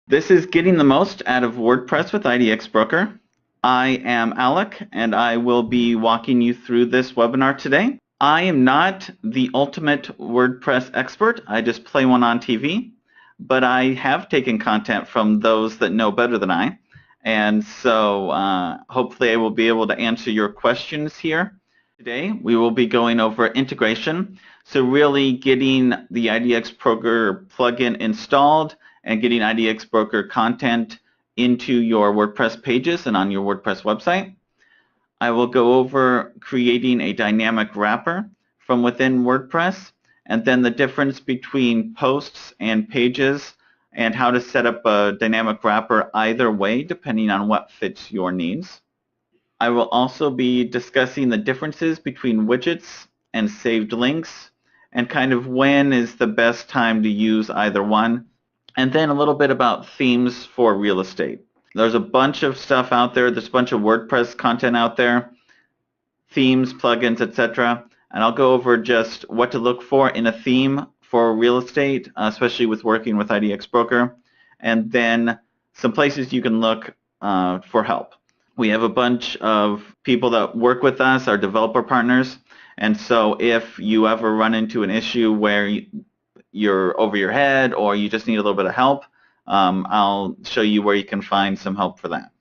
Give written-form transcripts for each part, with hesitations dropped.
This is Getting the Most Out of WordPress with IDX Broker. I am Alec, and I will be walking you through this webinar today. I am not the ultimate WordPress expert. I just play one on TV, but I have taken content from those that know better than I, and so hopefully I will be able to answer your questions here. Today we will be going over integration, so really getting the IDX Broker plugin installed and getting IDX Broker content into your WordPress pages and on your WordPress website. I will go over creating a dynamic wrapper from within WordPress, and then the difference between posts and pages and how to set up a dynamic wrapper either way depending on what fits your needs. I will also be discussing the differences between widgets and saved links and kind of when is the best time to use either one, and then a little bit about themes for real estate. There's a bunch of stuff out there. There's a bunch of WordPress content out there, themes, plugins, etc. And I'll go over just what to look for in a theme for real estate, especially with working with IDX Broker, and then some places you can look for help. We have a bunch of people that work with us, our developer partners, and so if you ever run into an issue where you're over your head or you just need a little bit of help, I'll show you where you can find some help for that.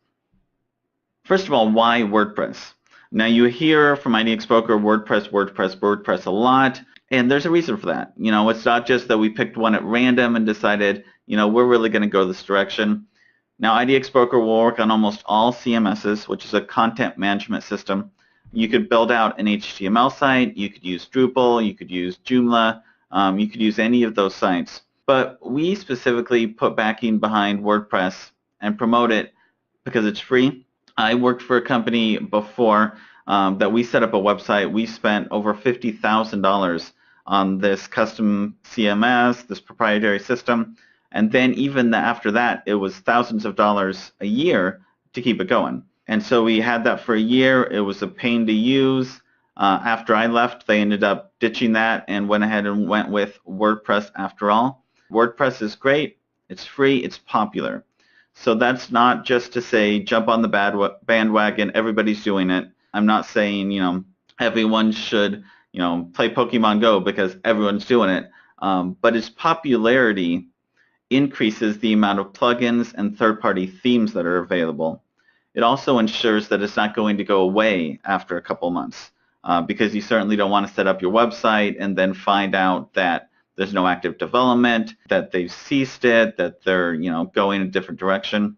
First of all, why WordPress? Now you hear from IDX Broker WordPress a lot, and there's a reason for that. You know, it's not just that we picked one at random and decided, you know, we're really going to go this direction. Now IDX Broker will work on almost all CMSs, which is a content management system. You could build out an HTML site, you could use Drupal, you could use Joomla, you could use any of those sites. But we specifically put backing behind WordPress and promote it because it's free. I worked for a company before that we set up a website. We spent over $50,000 on this custom CMS, this proprietary system. And then even after that, it was thousands of dollars a year to keep it going. And so we had that for a year. It was a pain to use. After I left, they ended up ditching that and went ahead and went with WordPress after all. WordPress is great. It's free. It's popular. So that's not just to say jump on the bandwagon. Everybody's doing it. I'm not saying, you know, everyone should, you know, play Pokemon Go because everyone's doing it. But its popularity increases the amount of plugins and third-party themes that are available. It also ensures that it's not going to go away after a couple months because you certainly don't want to set up your website and then find out that there's no active development, that they've ceased it, that they're, you know, going a different direction.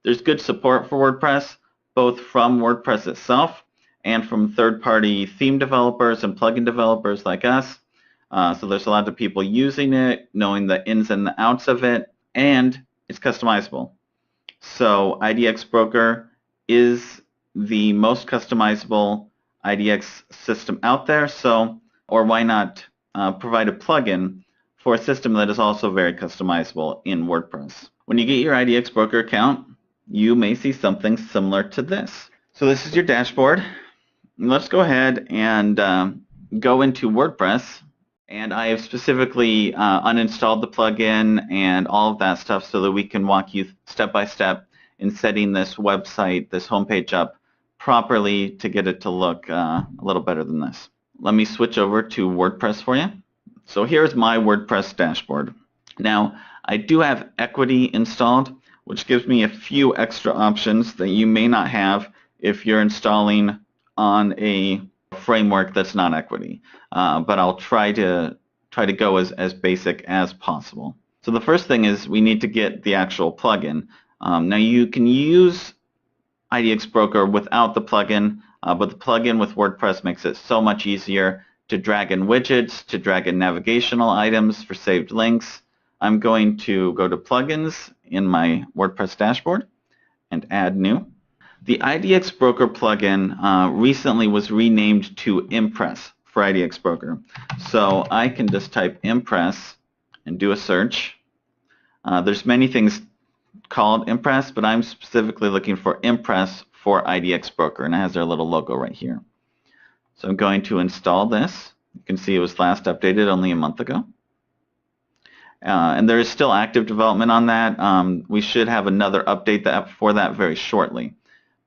There's good support for WordPress, both from WordPress itself and from third-party theme developers and plugin developers like us. So there's a lot of people using it, knowing the ins and the outs of it, and it's customizable. So IDX Broker is the most customizable IDX system out there, so, or why not provide a plugin for a system that is also very customizable in WordPress. When you get your IDX Broker account, you may see something similar to this. So this is your dashboard. Let's go ahead and go into WordPress. And I have specifically uninstalled the plugin and all of that stuff so that we can walk you step by step in setting this website, this homepage up properly to get it to look a little better than this. Let me switch over to WordPress for you. So here's my WordPress dashboard. Now, I do have Equity installed, which gives me a few extra options that you may not have if you're installing on a framework that's not Equity, but I'll try to go as basic as possible. So the first thing is we need to get the actual plugin. Now you can use IDX Broker without the plugin, but the plugin with WordPress makes it so much easier to drag in widgets, to drag in navigational items for saved links. I'm going to go to Plugins in my WordPress dashboard and add new. The IDX Broker plugin recently was renamed to Impress for IDX Broker. So I can just type Impress and do a search. There's many things called Impress, but I'm specifically looking for Impress for IDX Broker, and it has their little logo right here. So I'm going to install this. You can see it was last updated only a month ago. And there is still active development on that. We should have another update for that very shortly.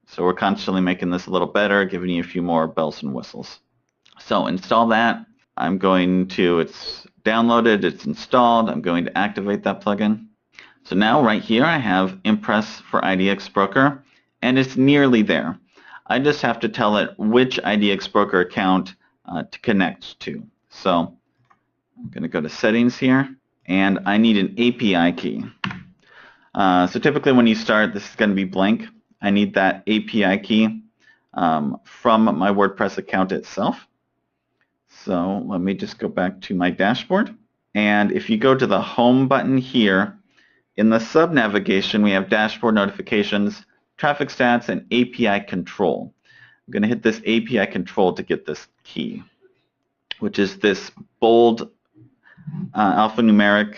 So we're constantly making this a little better, giving you a few more bells and whistles. So install that. It's downloaded, it's installed. I'm going to activate that plugin. So now right here I have Impress for IDX Broker, and it's nearly there. I just have to tell it which IDX Broker account to connect to. So I'm going to go to Settings here, and I need an API key. So typically when you start, this is going to be blank. I need that API key from my WordPress account itself. So let me just go back to my dashboard. And if you go to the Home button here, in the sub-navigation, we have Dashboard Notifications, Traffic Stats, and API Control. I'm going to hit this API Control to get this key, which is this bold alphanumeric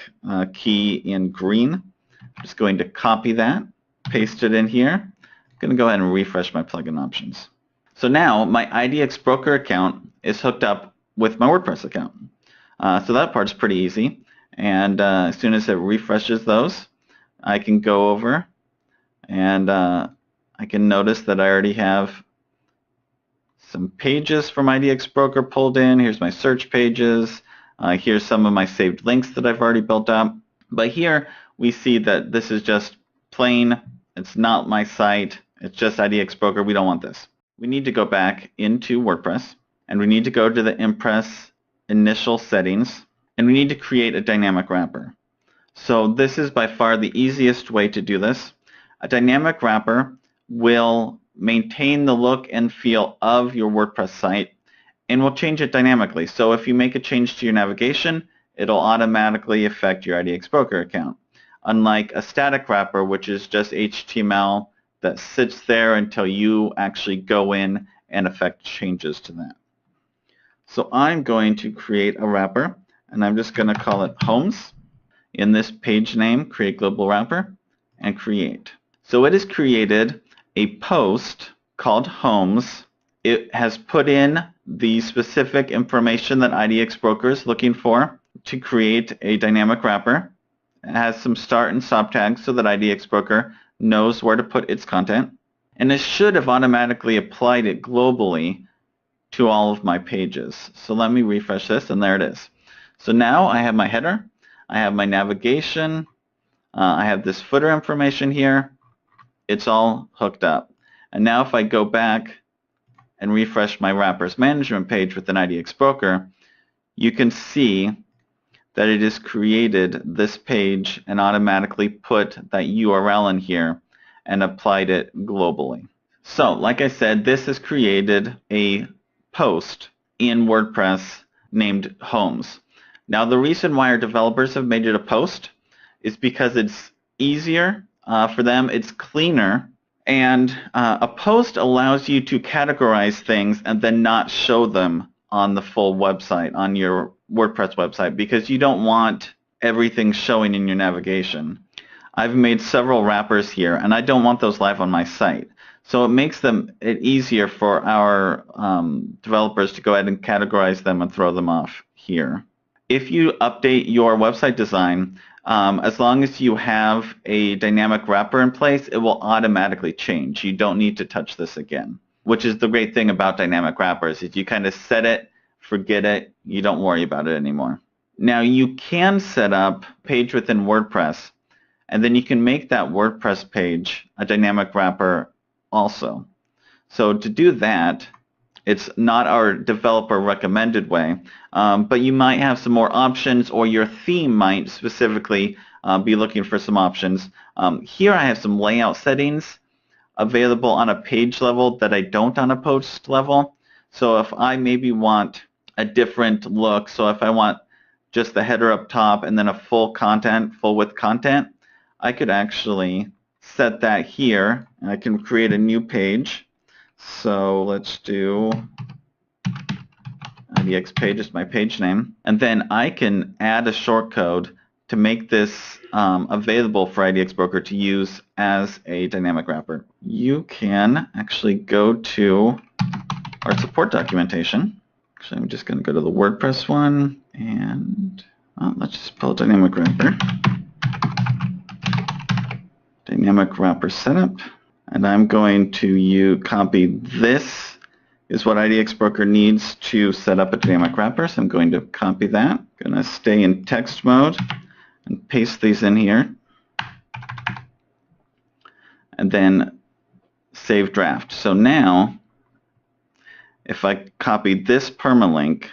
key in green. I'm just going to copy that, paste it in here. I'm going to go ahead and refresh my plugin options. So now my IDX Broker account is hooked up with my WordPress account. So that part's pretty easy. And as soon as it refreshes those, I can go over and I can notice that I already have some pages from IDX Broker pulled in. Here's my search pages. Here's some of my saved links that I've already built up. But here we see that this is just plain. It's not my site. It's just IDX Broker. We don't want this. We need to go back into WordPress, and we need to go to the Impress initial settings, and we need to create a dynamic wrapper. So this is by far the easiest way to do this. A dynamic wrapper will maintain the look and feel of your WordPress site and will change it dynamically. So if you make a change to your navigation, it'll automatically affect your IDX Broker account. Unlike a static wrapper, which is just HTML that sits there until you actually go in and affect changes to that. So I'm going to create a wrapper, and I'm just going to call it Homes. In this page name, create global wrapper, and create. So it has created a post called Homes. It has put in the specific information that IDX Broker is looking for to create a dynamic wrapper. It has some start and stop tags so that IDX Broker knows where to put its content. And it should have automatically applied it globally to all of my pages. So let me refresh this, and there it is. So now I have my header, I have my navigation, I have this footer information here. It's all hooked up. And now if I go back and refresh my wrappers management page with an IDX Broker, you can see that it has created this page and automatically put that URL in here and applied it globally. So like I said, this has created a post in WordPress named Homes. Now the reason why our developers have made it a post is because it's easier for them, it's cleaner, and a post allows you to categorize things and then not show them on the full website, on your WordPress website, because you don't want everything showing in your navigation. I've made several wrappers here, and I don't want those live on my site. So it makes it easier for our developers to go ahead and categorize them and throw them off here. If you update your website design, as long as you have a dynamic wrapper in place, it will automatically change. You don't need to touch this again, which is the great thing about dynamic wrappers, is you kind of set it, forget it, you don't worry about it anymore. Now you can set up a page within WordPress, and then you can make that WordPress page a dynamic wrapper also. So to do that, it's not our developer recommended way, but you might have some more options, or your theme might specifically be looking for some options. Here I have some layout settings available on a page level that I don't on a post level. So if I maybe want a different look, so if I want just the header up top and then a full width content, I could actually set that here, and I can create a new page. So let's do IDX page is my page name, and then I can add a shortcode to make this available for IDX Broker to use as a dynamic wrapper. You can actually go to our support documentation. Actually, I'm just going to go to the WordPress one, and Let's just pull dynamic wrapper. Dynamic wrapper setup. And I'm going to copy this is what IDX Broker needs to set up a dynamic wrapper. So I'm going to copy that. I'm going to stay in text mode and paste these in here. And then save draft. So now, if I copy this permalink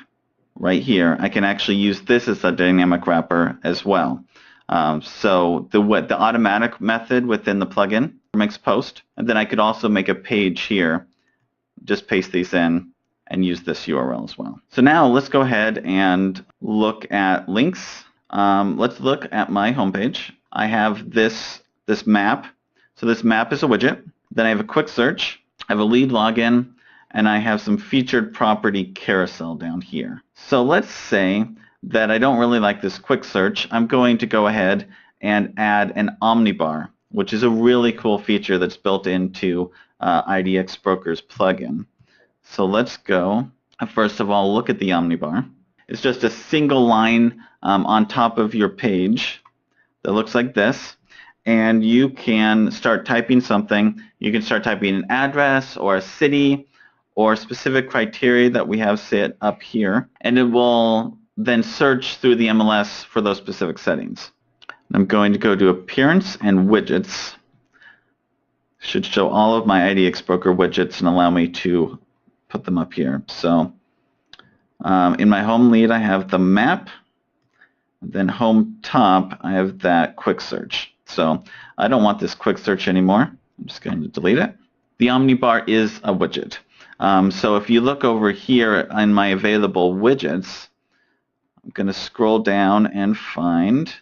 right here, I can actually use this as a dynamic wrapper as well. So the automatic method within the plugin makes post, and then I could also make a page here, just paste these in and use this URL as well. So now let's go ahead and look at links. Let's look at my homepage. I have this map. So this map is a widget. Then I have a quick search, I have a lead login, and I have some featured property carousel down here. So let's say that I don't really like this quick search. I'm going to go ahead and add an omnibar, which is a really cool feature that's built into IDX Broker's plugin. So let's go. First of all, look at the omnibar. It's just a single line on top of your page that looks like this. And you can start typing something. You can start typing an address or a city or specific criteria that we have set up here. And it will then search through the MLS for those specific settings. I'm going to go to Appearance and Widgets. Should show all of my IDX Broker widgets and allow me to put them up here. So in my home lead, I have the map. Then home top, I have that quick search. So I don't want this quick search anymore. I'm just going to delete it. The omnibar is a widget. So if you look over here in my available widgets, I'm going to scroll down and find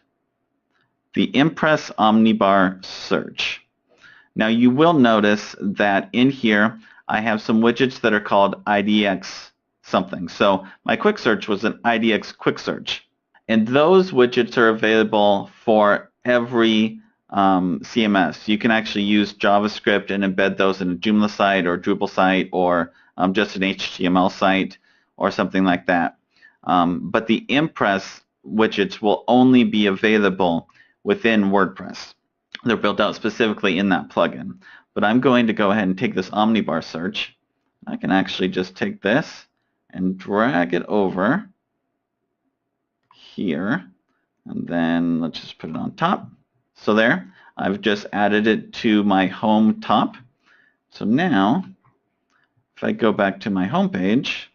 the Impress Omnibar search. Now you will notice that in here I have some widgets that are called IDX something. So my quick search was an IDX quick search. And those widgets are available for every CMS. You can actually use JavaScript and embed those in a Joomla site or Drupal site or just an HTML site or something like that. But the Impress widgets will only be available within WordPress. They're built out specifically in that plugin. But I'm going to go ahead and take this omnibar search. I can actually just take this and drag it over here, and then let's just put it on top. So there, I've just added it to my home top. So now, if I go back to my home page,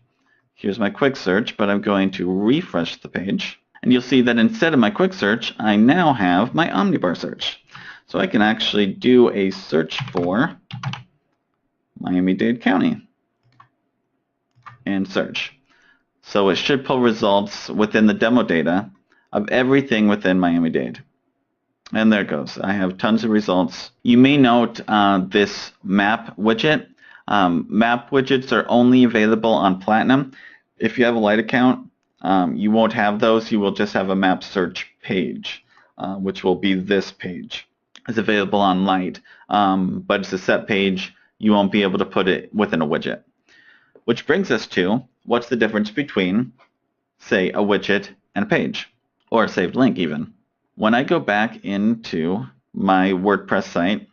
here's my quick search, but I'm going to refresh the page. And you'll see that instead of my quick search, I now have my omnibar search. So I can actually do a search for Miami-Dade County and search. So it should pull results within the demo data of everything within Miami-Dade. And there it goes. I have tons of results. You may note this map widget. Map widgets are only available on Platinum. If you have a Lite account, you won't have those. You will just have a map search page, which will be this page. It's available on Lite, but it's a set page. You won't be able to put it within a widget. Which brings us to, what's the difference between, say, a widget and a page, or a saved link even. When I go back into my WordPress site,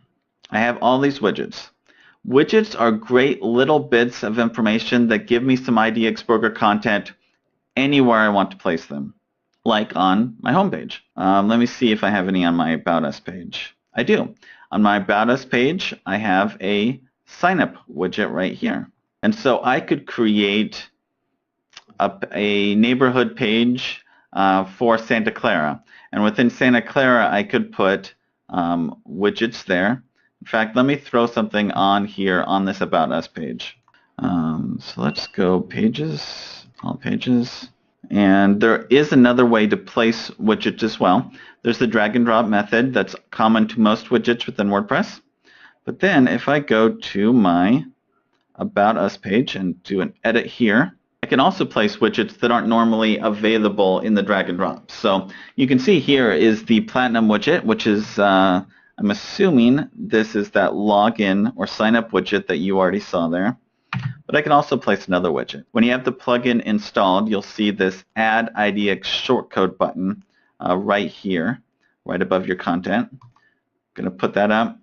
I have all these widgets. Widgets are great little bits of information that give me some IDX Broker content anywhere I want to place them, like on my homepage. Let me see if I have any on my About Us page. I do. On my About Us page, I have a sign up widget right here. And so I could create a neighborhood page for Santa Clara. And within Santa Clara, I could put widgets there. In fact, let me throw something on here on this About Us page. So let's go pages, all pages. And there is another way to place widgets as well. There's the drag and drop method that's common to most widgets within WordPress. But then if I go to my About Us page and do an edit here, I can also place widgets that aren't normally available in the drag and drop. So you can see here is the Platinum widget, which is, I'm assuming this is that login or sign up widget that you already saw there. But I can also place another widget. When you have the plugin installed, you'll see this Add IDX Shortcode button right here, right above your content. I'm going to put that up.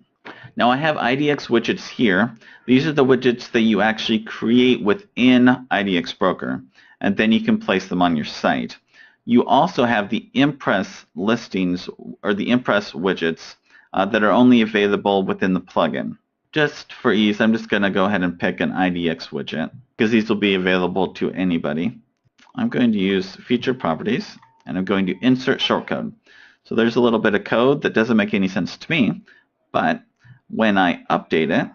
Now I have IDX widgets here. These are the widgets that you actually create within IDX Broker, and then you can place them on your site. You also have the Impress listings, or the Impress widgets, that are only available within the plugin. Just for ease, I'm just going to go ahead and pick an IDX widget, because these will be available to anybody. I'm going to use featured properties, and I'm going to insert shortcode. So there's a little bit of code that doesn't make any sense to me, but when I update it,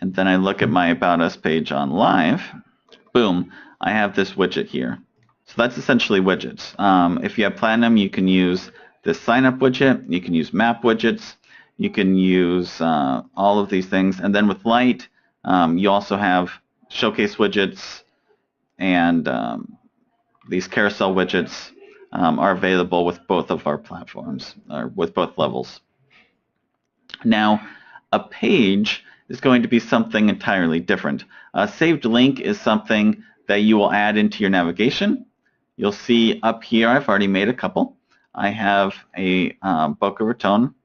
and then I look at my About Us page on Live, boom, I have this widget here. So that's essentially widgets. If you have Platinum, you can use this sign up widget, you can use map widgets, you can use all of these things. And then with Lite, you also have showcase widgets, and these carousel widgets are available with both of our platforms, or with both levels. Now, a page is going to be something entirely different. A saved link is something that you will add into your navigation. You'll see up here, I've already made a couple. I have a Boca Raton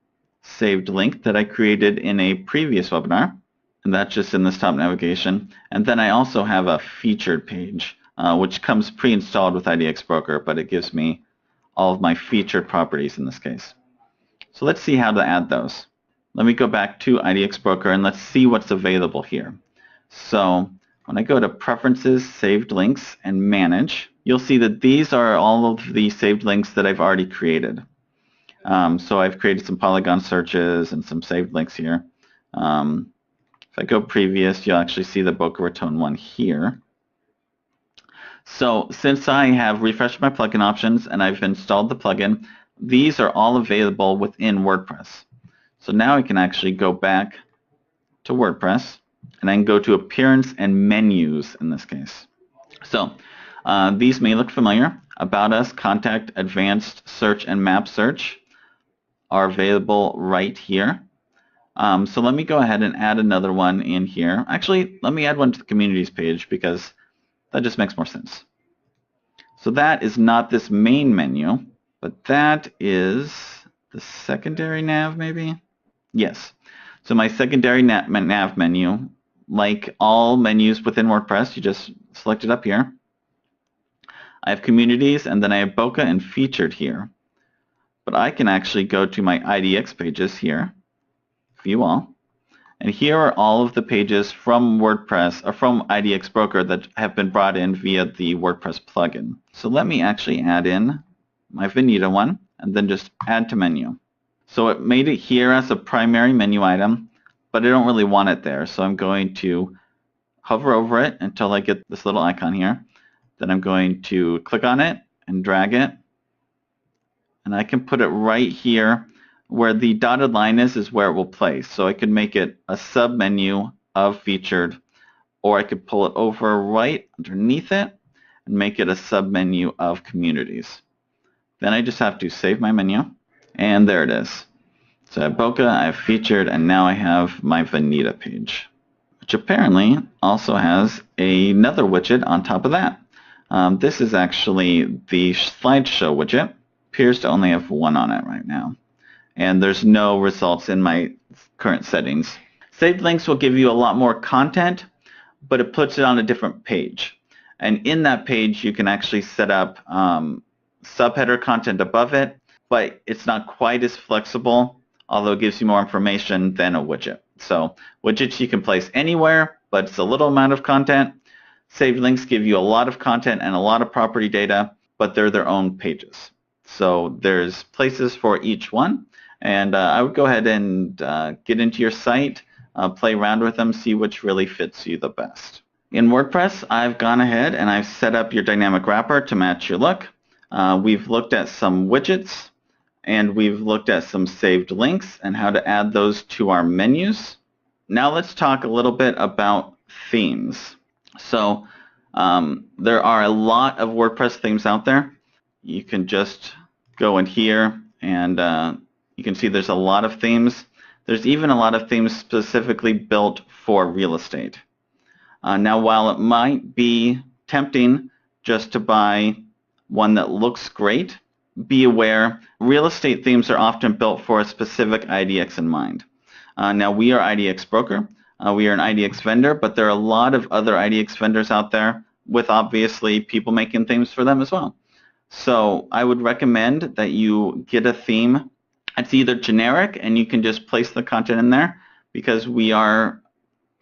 saved link that I created in a previous webinar, and that's just in this top navigation. And then I also have a featured page, which comes pre-installed with IDX Broker, but it gives me all of my featured properties in this case. So let's see how to add those. Let me go back to IDX Broker and let's see what's available here. So when I go to Preferences, Saved Links, and Manage, you'll see that these are all of the saved links that I've already created. So I've created some Polygon searches and some saved links here. If I go previous, you'll actually see the Boca Raton one here. So since I have refreshed my plugin options and I've installed the plugin, these are all available within WordPress. So now I can actually go back to WordPress, and I can go to Appearance and Menus in this case. So these may look familiar. About Us, Contact, Advanced Search, and Map Search are available right here. So let me go ahead and add another one in here. Actually, let me add one to the Communities page because that just makes more sense. So that is not this main menu, but that is the secondary nav maybe? Yes. So my secondary nav menu, like all menus within WordPress, you just select it up here. I have Communities, and then I have Boca and Featured here. But I can actually go to my IDX pages here, View All, and here are all of the pages from WordPress, or from IDX Broker, that have been brought in via the WordPress plugin. So let me actually add in my Veneta one, and then just add to menu. So it made it here as a primary menu item, but I don't really want it there. So I'm going to hover over it until I get this little icon here. Then I'm going to click on it and drag it. And I can put it right here where the dotted line is where it will place. So I could make it a sub-menu of Featured, or I could pull it over right underneath it and make it a sub-menu of Communities. Then I just have to save my menu, and there it is. So I have Boca, I have Featured, and now I have my Veneta page, which apparently also has another widget on top of that. This is actually the slideshow widget. Appears to only have one on it right now, and there's no results in my current settings. Saved links will give you a lot more content, but it puts it on a different page. And in that page, you can actually set up subheader content above it, but it's not quite as flexible, although it gives you more information than a widget. So widgets you can place anywhere, but it's a little amount of content. Saved links give you a lot of content and a lot of property data, but they're their own pages. So there's places for each one, and I would go ahead and get into your site, play around with them, see which really fits you the best. In WordPress, I've gone ahead and I've set up your dynamic wrapper to match your look. We've looked at some widgets, and we've looked at some saved links and how to add those to our menus. Now let's talk a little bit about themes. So there are a lot of WordPress themes out there. You can just go in here and you can see there's a lot of themes. There's even a lot of themes specifically built for real estate. Now, while it might be tempting just to buy one that looks great, be aware real estate themes are often built for a specific IDX in mind. Now, we are IDX Broker. We are an IDX vendor, but there are a lot of other IDX vendors out there with obviously people making themes for them as well. So I would recommend that you get a theme. It's either generic and you can just place the content in there because we are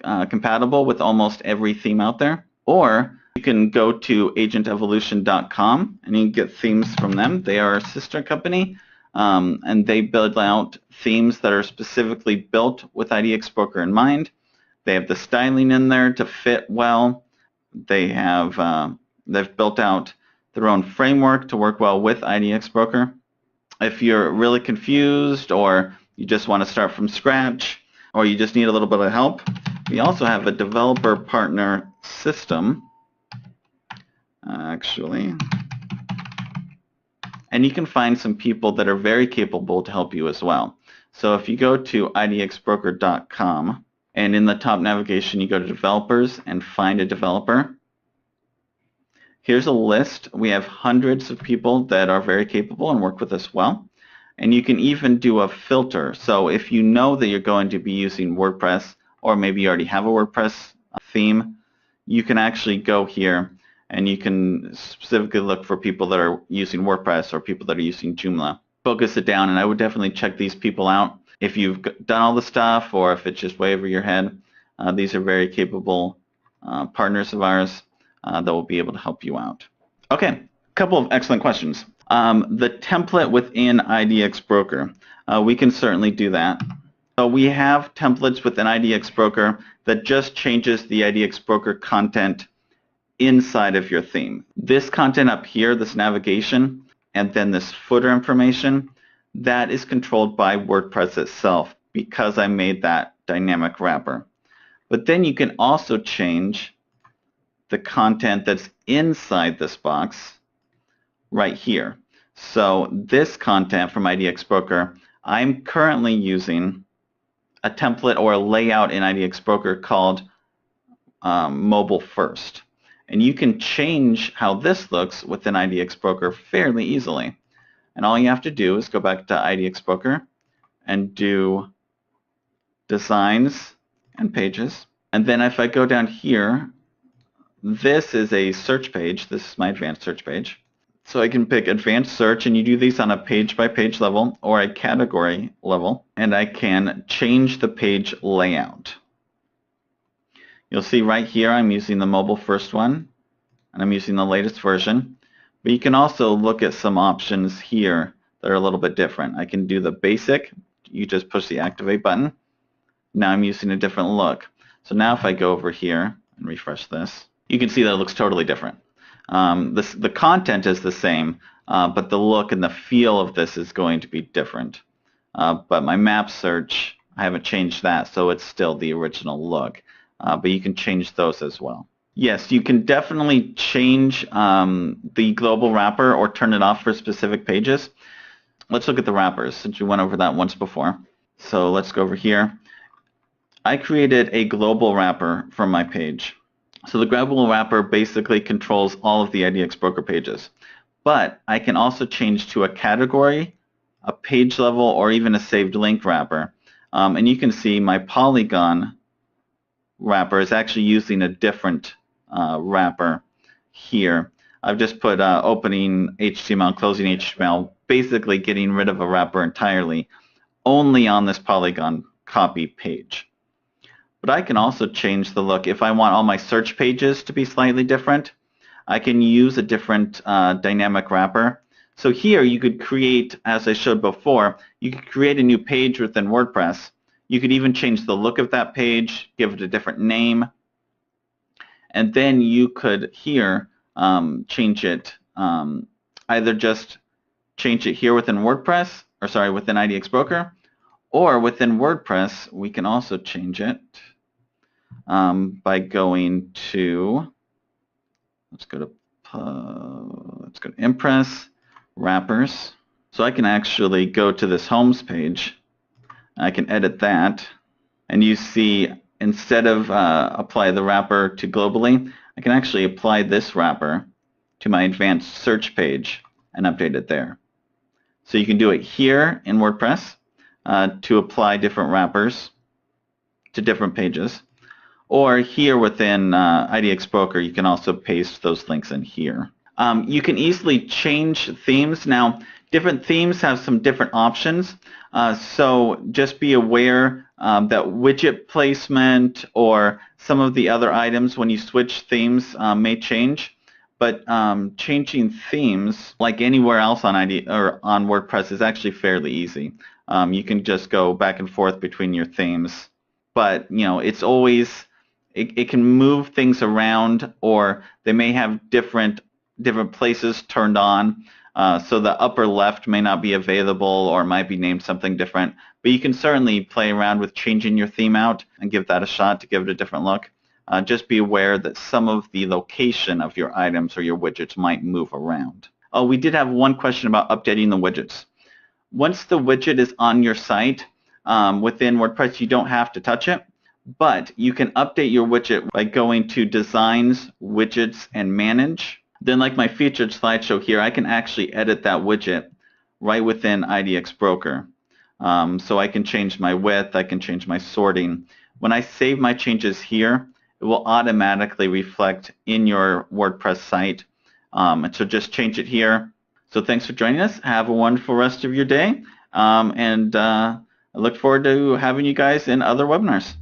compatible with almost every theme out there, or you can go to agentevolution.com and you can get themes from them. They are a sister company, and they build out themes that are specifically built with IDX Broker in mind. They have the styling in there to fit well. They have they've built out their own framework to work well with IDX Broker. If you're really confused or you just want to start from scratch or you just need a little bit of help, we also have a developer partner system, actually. And you can find some people that are very capable to help you as well. So if you go to idxbroker.com and in the top navigation you go to developers and find a developer, here's a list. We have hundreds of people that are very capable and work with us well. And you can even do a filter. So if you know that you're going to be using WordPress, or maybe you already have a WordPress theme, you can actually go here and you can specifically look for people that are using WordPress or people that are using Joomla. Focus it down, and I would definitely check these people out. If you've done all the stuff or if it's just way over your head, these are very capable partners of ours that will be able to help you out. Okay, a couple of excellent questions. The template within IDX Broker, we can certainly do that. So we have templates within IDX Broker that just changes the IDX Broker content inside of your theme. This content up here, this navigation, and then this footer information, that is controlled by WordPress itself because I made that dynamic wrapper. But then you can also change the content that's inside this box right here. So this content from IDX Broker, I'm currently using a template or a layout in IDX Broker called Mobile First. And you can change how this looks within IDX Broker fairly easily. And all you have to do is go back to IDX Broker and do Designs and Pages. And then if I go down here, this is a search page. This is my advanced search page. So I can pick advanced search, and you do these on a page-by-page level or a category level, and I can change the page layout. You'll see right here I'm using the mobile first one, and I'm using the latest version. But you can also look at some options here that are a little bit different. I can do the basic. You just push the activate button. Now I'm using a different look. So now if I go over here and refresh this, you can see that it looks totally different. The content is the same, but the look and the feel of this is going to be different. But my map search, I haven't changed that, so it's still the original look. But you can change those as well. Yes, you can definitely change the global wrapper or turn it off for specific pages. Let's look at the wrappers since we went over that once before. So let's go over here. I created a global wrapper for my page. So the global wrapper basically controls all of the IDX Broker pages. But I can also change to a category, a page level, or even a saved link wrapper. And you can see my Polygon wrapper is actually using a different wrapper here. I've just put opening HTML, closing HTML, basically getting rid of a wrapper entirely, only on this Polygon copy page. But I can also change the look. If I want all my search pages to be slightly different, I can use a different dynamic wrapper. So here you could create, as I showed before, you could create a new page within WordPress. You could even change the look of that page, give it a different name, and then you could here change it, either just change it here within WordPress, or sorry, within IDX Broker, or within WordPress we can also change it by going to, let's go to Impress, Wrappers. So I can actually go to this Homes page. I can edit that, and you see instead of apply the wrapper to globally, I can actually apply this wrapper to my advanced search page and update it there. So you can do it here in WordPress to apply different wrappers to different pages. Or here within IDX Broker, you can also paste those links in here. You can easily change themes. Now, different themes have some different options. So just be aware that widget placement or some of the other items when you switch themes may change. But changing themes, like anywhere else on on WordPress, is actually fairly easy. You can just go back and forth between your themes. But it's always it can move things around, or they may have different places turned on. So the upper left may not be available, or might be named something different. But you can certainly play around with changing your theme out and give that a shot to give it a different look. Just be aware that some of the location of your items or your widgets might move around. Oh, we did have one question about updating the widgets. Once the widget is on your site within WordPress, you don't have to touch it, but you can update your widget by going to Designs, Widgets, and Manage. Then, like my featured slideshow here, I can actually edit that widget right within IDX Broker. So I can change my width, I can change my sorting. When I save my changes here, it will automatically reflect in your WordPress site. And so just change it here. So thanks for joining us. Have a wonderful rest of your day. I look forward to having you guys in other webinars.